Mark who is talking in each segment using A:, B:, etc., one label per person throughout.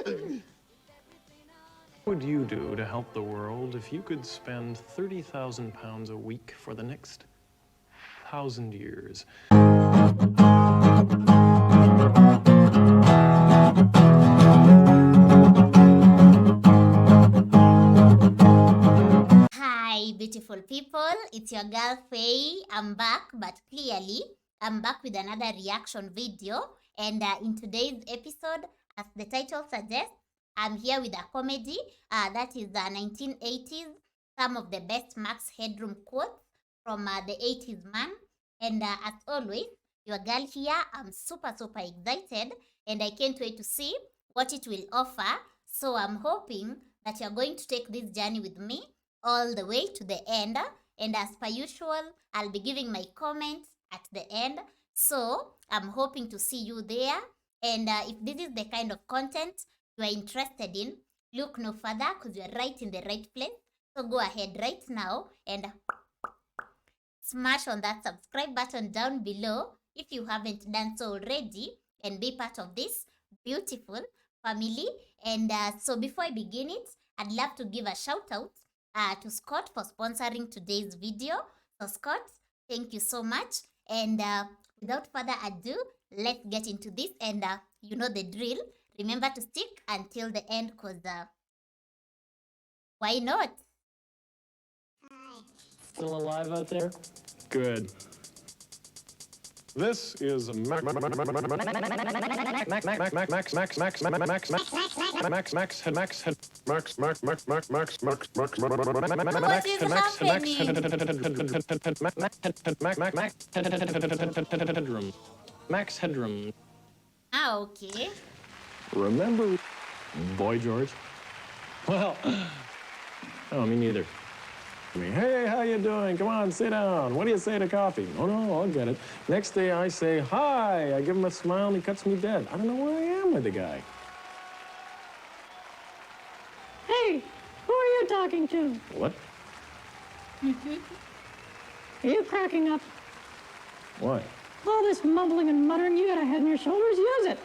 A: What would you do to help the world if you could spend 30,000 pounds a week for the next 1,000 years?
B: Hi, beautiful people. It's your girl Faye. I'm back, but clearly, I'm back with another reaction video. And in today's episode, as the title suggests, I'm here with a comedy that is the 1980s, some of the best Max Headroom quotes from the 80s man. And as always, your girl here, I'm super excited, and I can't wait to see what it will offer. So I'm hoping that you're going to take this journey with me all the way to the end. And as per usual, I'll be giving my comments at the end. So I'm hoping to see you there. And if this is the kind of content you are interested in, look no further because you're right in the right place. So go ahead right now and smash on that subscribe button down below if you haven't done so already, and be part of this beautiful family. And so before I begin it, I'd love to give a shout out to Scott for sponsoring today's video. So Scott, thank you so much. And without further ado, let's get into this. And you know the drill. Remember to stick until the end, because why not?
A: Still alive out there? Good. This is Max Headroom. Max Headroom.
B: Ah, okay.
A: Remember, Boy George? Well, oh, me neither. Hey, how you doing? Come on, sit down. What do you say to coffee? Oh, no, I'll get it. Next day, I say, hi. I give him a smile, and he cuts me dead. I don't know where I am with the guy.
C: Hey, who are you talking to?
A: What?
C: Are you cracking up?
A: Why?
C: All this mumbling and muttering, you got a head on your shoulders, use it.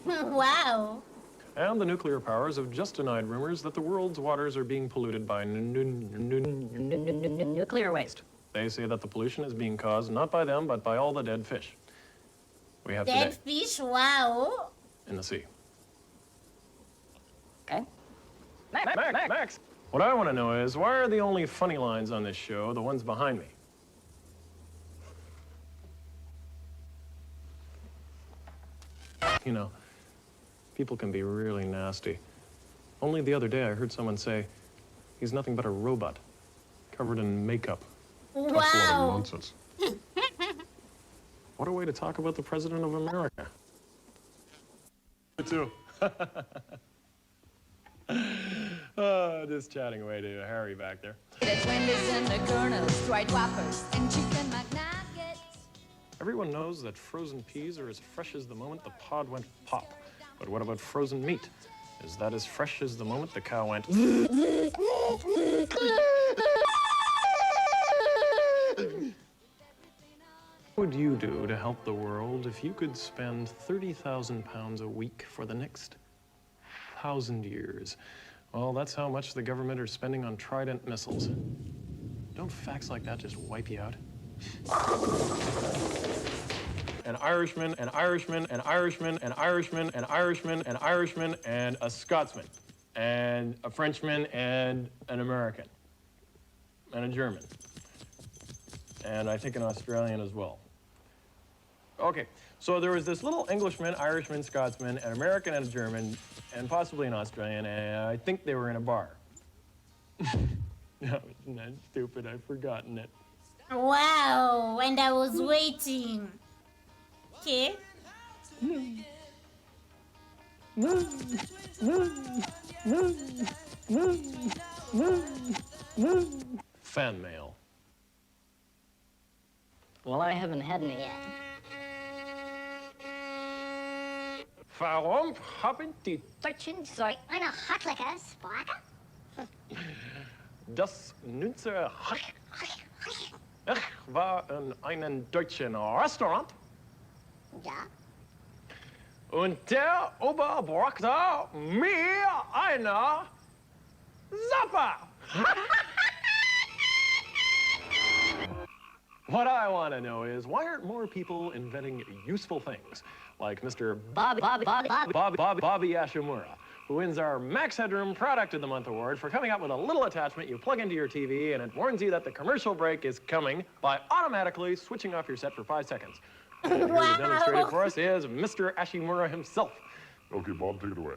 B: Wow.
A: And the nuclear powers have just denied rumors that the world's waters are being polluted by
C: Nuclear waste.
A: They say that the pollution is being caused not by them, but by all the dead fish we have
B: Dead
A: today
B: fish, wow.
A: in the sea.
C: Okay.
A: Max! What I want to know is, why are the only funny lines on this show the ones behind me? You know, people can be really nasty. Only the other day I heard someone say, he's nothing but a robot, covered in makeup. That's a lot of
B: Wow.
A: nonsense. What a way to talk about the President of America. Me too. Just chatting away to Harry back there.
D: Wendy's and the Colonel's, fried whoppers, and chicken McNuggets.
A: Everyone knows that frozen peas are as fresh as the moment the pod went pop. But what about frozen meat? Is that as fresh as the moment the cow went? What would you do to help the world if you could spend 30,000 pounds a week for the next 1,000 years? Well, that's how much the government are spending on Trident missiles. Don't facts like that just wipe you out? An Irishman, an Irishman, an Irishman, an Irishman, an Irishman, an Irishman, and a Scotsman, and a Frenchman, and an American, and a German, and I think an Australian as well. Okay, so there was this little Englishman, Irishman, Scotsman, an American, and a German, and possibly an Australian, and I think they were in a bar. No, isn't that stupid? I've forgotten it.
B: Wow. And I was waiting. Okay.
A: Fan mail.
C: Well, I haven't had any yet.
A: Warum haben die
E: Deutschen soll eine Hartlecker Sprache?
A: das Nünzer Ich war in einem deutschen Restaurant.
E: Ja.
A: Und der Oberbrachte mir eine Zappa. What I want to know is, why aren't more people inventing useful things, like Mr. Bobby Ashimura, who wins our Max Headroom Product of the Month award for coming up with a little attachment you plug into your TV and it warns you that the commercial break is coming by automatically switching off your set for 5 seconds. And here to demonstrate it for us is Mr. Ashimura himself.
F: Okay, Bob, take it away.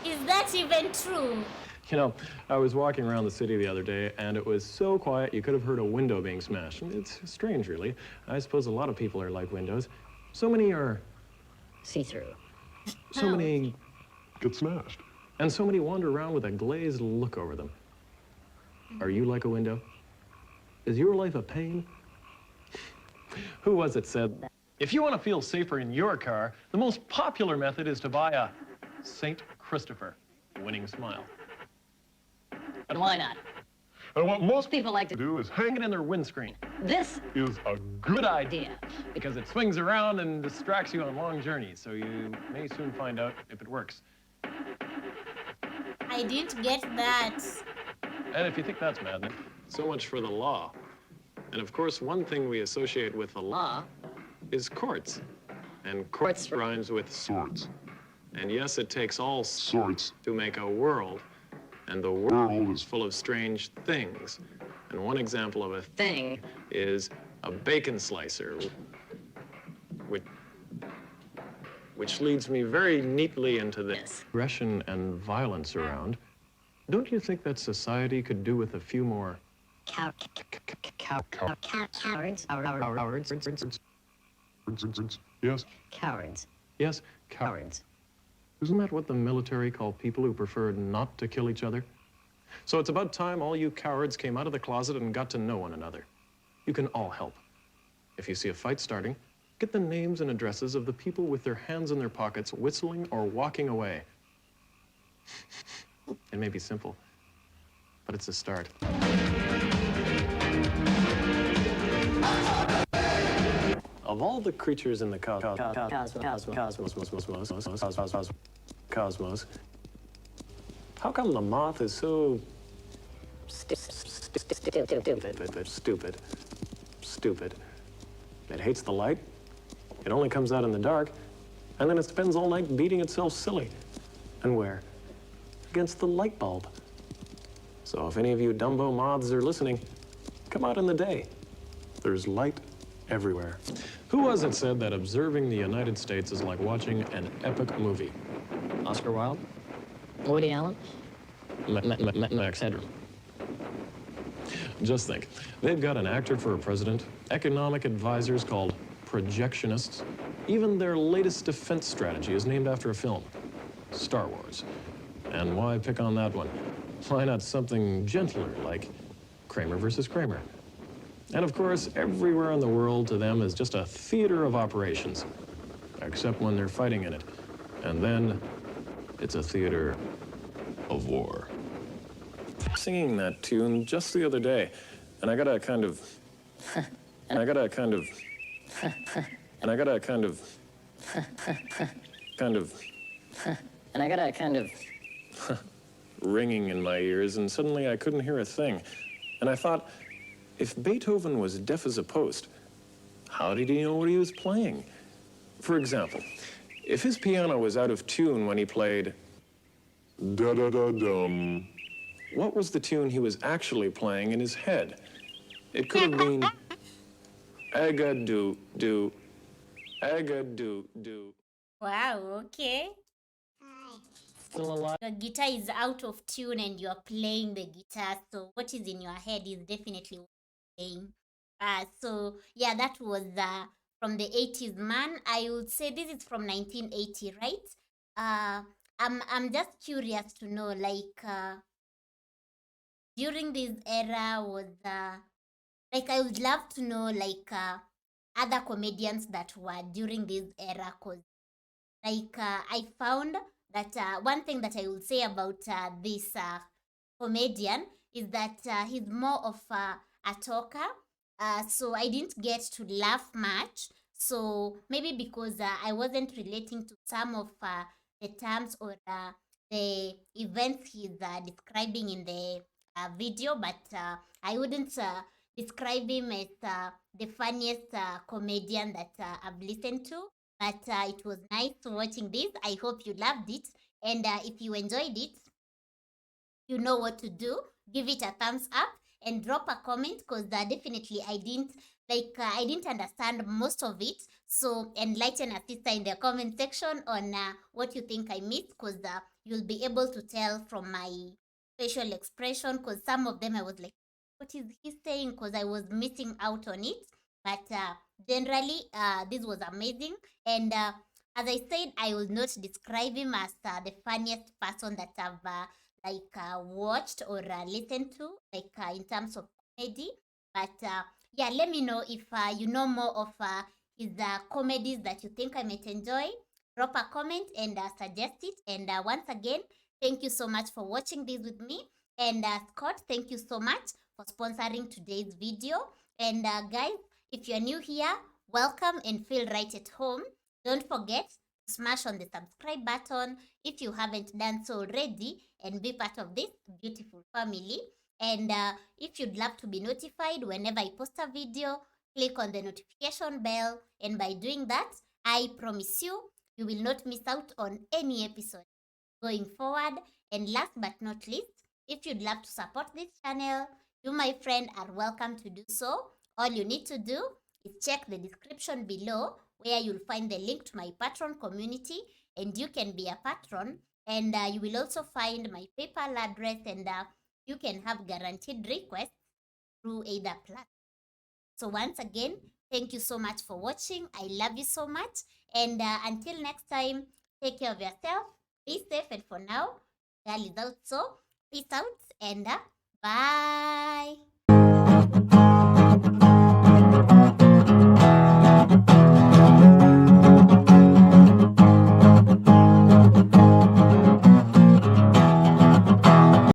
B: Is that even true?
A: You know, I was walking around the city the other day, and it was so quiet you could have heard a window being smashed. It's strange, really. I suppose a lot of people are like windows. So many are
G: see-through.
A: so many,
F: Get smashed.
A: and so many wander around with a glazed look over them. Are you like a window? Is your life a pain? Who was it said, if you want to feel safer in your car, the most popular method is to buy a St. Christopher winning smile.
G: But why not?
F: And what most
G: People like to
F: do is
A: Hang
F: hang
A: it in their windscreen.
G: this
F: is a
A: Good idea,
G: idea.
A: because it swings around and distracts you on long journeys, so you may soon find out if it works.
B: I didn't get that.
A: And if you think that's maddening, so much for the law. And of course, one thing we associate with the law is courts. And courts rhymes with
F: sorts.
A: and yes, it takes all
F: Sorts.
A: to make a world. And the world is full of strange things. And one example of a thing is a bacon slicer, which leads me very neatly into this aggression and violence around. Don't you think that society could do with a few more
G: Cowards.
F: Yes.
G: Cowards.
A: yes,
G: Cowards.
A: Isn't that what the military call people who prefer not to kill each other? So it's about time all you cowards came out of the closet and got to know one another. You can all help. If you see a fight starting, get the names and addresses of the people with their hands in their pockets, whistling or walking away. It may be simple, but it's a start. Of all the creatures in the cosmos, how come the moth is so stupid? It hates the light, it only comes out in the dark, and then it spends all night beating itself silly. And where? Against the light bulb. So if any of you Dumbo moths are listening, come out in the day. There's light everywhere. Who was it said that observing the United States is like watching an epic movie? Oscar Wilde?
G: Woody Allen?
A: Max Headroom. Just think, they've got an actor for a president, economic advisors called projectionists. Even their latest defense strategy is named after a film, Star Wars. And why pick on that one? Why not something gentler, like Kramer versus Kramer? And of course, everywhere in the world to them is just a theater of operations, except when they're fighting in it. And then it's a theater of war. Singing that tune just the other day, and I got a kind of ringing in my ears, and suddenly I couldn't hear a thing. And I thought, if Beethoven was deaf as a post, how did he know what he was playing? For example, if his piano was out of tune when he played
F: Da-da-da-dum.
A: what was the tune he was actually playing in his head? It could have been aga-do, aga-do.
B: Wow, okay. The guitar is out of tune and you're playing the guitar, so what is in your head is definitely what you're playing. So yeah, that was from the 80s, man. I would say this is from 1980, right? I'm just curious to know, like, during this era was like, I would love to know, like, other comedians that were during this era, cause like I found that one thing that I would say about this comedian is that he's more of a talker. So I didn't get to laugh much. So maybe because I wasn't relating to some of the terms or the events he's describing in the video, but I wouldn't describe him as the funniest comedian that I've listened to. But it was nice watching this. I hope you loved it. And if you enjoyed it, you know what to do. Give it a thumbs up and drop a comment, because definitely I didn't understand most of it. So enlighten a sister in the comment section on what you think I missed, because you'll be able to tell from my facial expression, because some of them I was like, what is he saying, because I was missing out on it. But generally this was amazing. And as I said, I will not describe him as the funniest person that I've watched or listened to, in terms of comedy. But yeah, let me know if you know more of his comedies that you think I might enjoy. Drop a comment and suggest it. And once again, thank you so much for watching this with me. And Scott, thank you so much for sponsoring today's video. And guys, if you're new here, welcome and feel right at home. Don't forget to smash on the subscribe button if you haven't done so already, and be part of this beautiful family. And if you'd love to be notified whenever I post a video, click on the notification bell. And by doing that, I promise you, you will not miss out on any episode going forward. And last but not least, if you'd love to support this channel, you, my friend, are welcome to do so. All you need to do is check the description below, where you'll find the link to my Patreon community, and you can be a patron. And you will also find my PayPal address, and you can have guaranteed requests through Ada Plus. So once again, thank you so much for watching. I love you so much. And until next time, take care of yourself, be safe, and for now, girl is out. So peace out and bye.